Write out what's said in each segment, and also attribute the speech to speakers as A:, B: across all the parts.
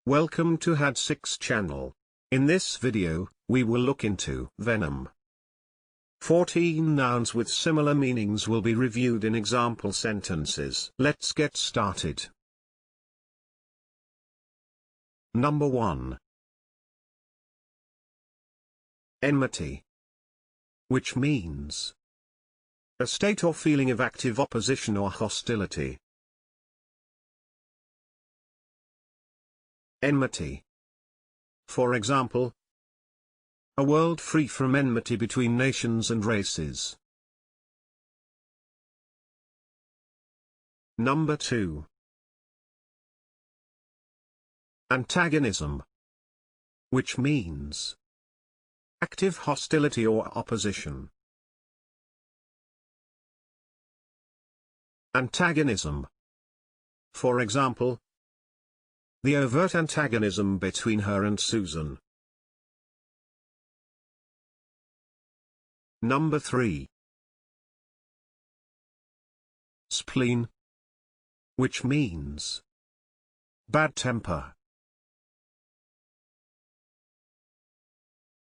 A: Welcome to Had6 channel. In this video, we will look into venom. 14 nouns with similar meanings will be reviewed in example sentences. Let's get started. Number 1. Enmity, which means a state or feeling of active opposition or hostility. Enmity. For example, a world free from enmity between nations and races. Number 2. Antagonism, which means active hostility or opposition. Antagonism. For example, the overt antagonism between her and Susan. Number 3. Spleen, which means bad temper.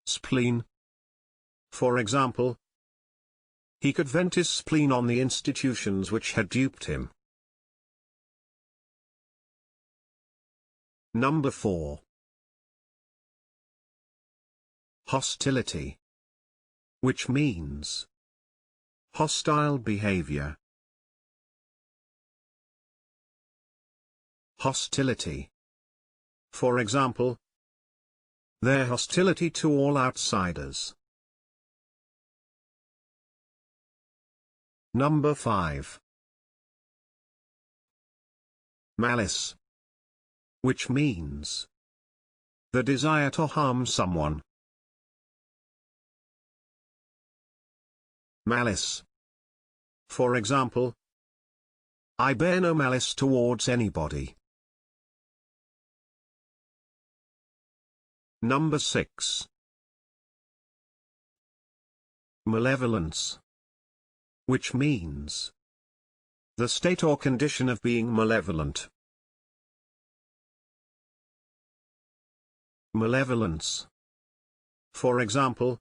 A: Spleen. For example, he could vent his spleen on the institutions which had duped him. Number 4. Hostility, which means hostile behavior. Hostility. For example, their hostility to all outsiders. Number 5. Malice, which means the desire to harm someone. Malice. For example, I bear no malice towards anybody. Number 6. Malevolence, which means the state or condition of being malevolent. Malevolence. For example,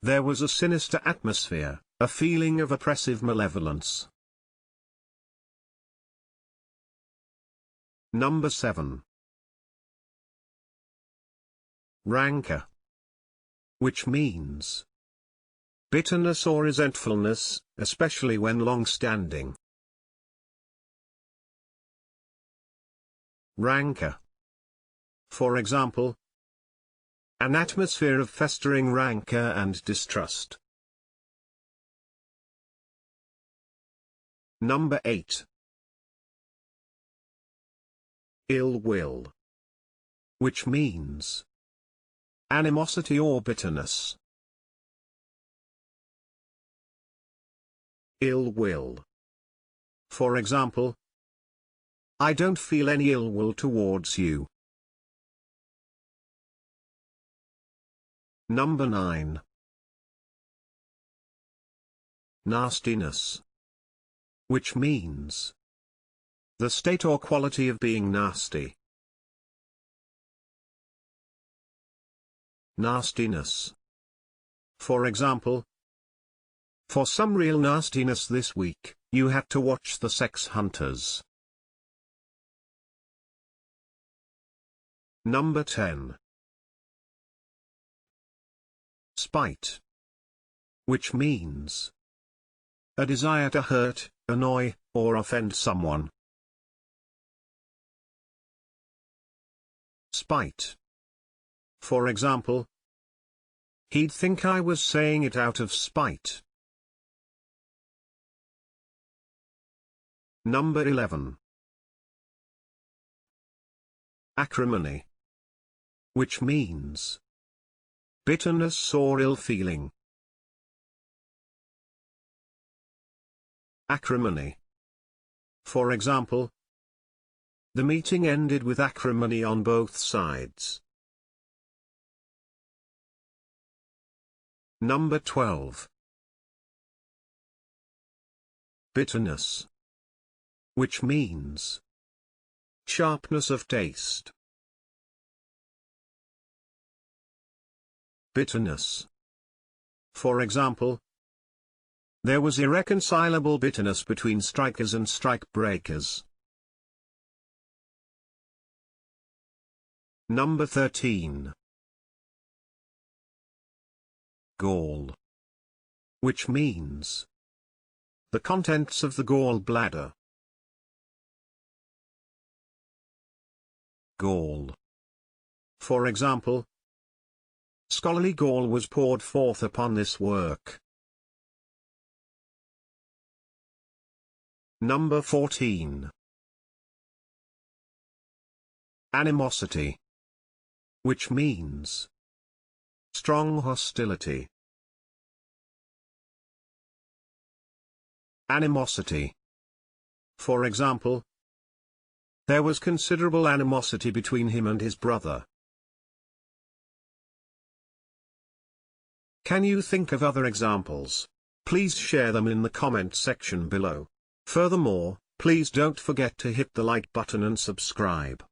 A: there was a sinister atmosphere, a feeling of oppressive malevolence. Number 7. Rancor, which means bitterness or resentfulness, especially when long-standing. Rancor. For example, an atmosphere of festering rancor and distrust. Number 8. Ill will, which means animosity or bitterness. Ill will. For example, I don't feel any ill will towards you. Number 9. Nastiness, which means the state or quality of being nasty. Nastiness. For example, for some real nastiness this week, you had to watch The Sex Hunters. Number 10. Spite, which means a desire to hurt, annoy, or offend someone. Spite. For example, he'd think I was saying it out of spite. Number 11. Acrimony, which means bitterness or ill feeling. Acrimony. For example, the meeting ended with acrimony on both sides. Number 12. Bitterness, which means sharpness of taste. bitterness. For example, there was irreconcilable bitterness between strikers and strike breakers. Number 13. Gall. Which means the contents of the gall bladder. Gall. For example, scholarly gall was poured forth upon this work. Number 14. Animosity. Which means strong hostility. Animosity. For example, there was considerable animosity between him and his brother. Can you think of other examples? Please share them in the comment section below. Furthermore, please don't forget to hit the like button and subscribe.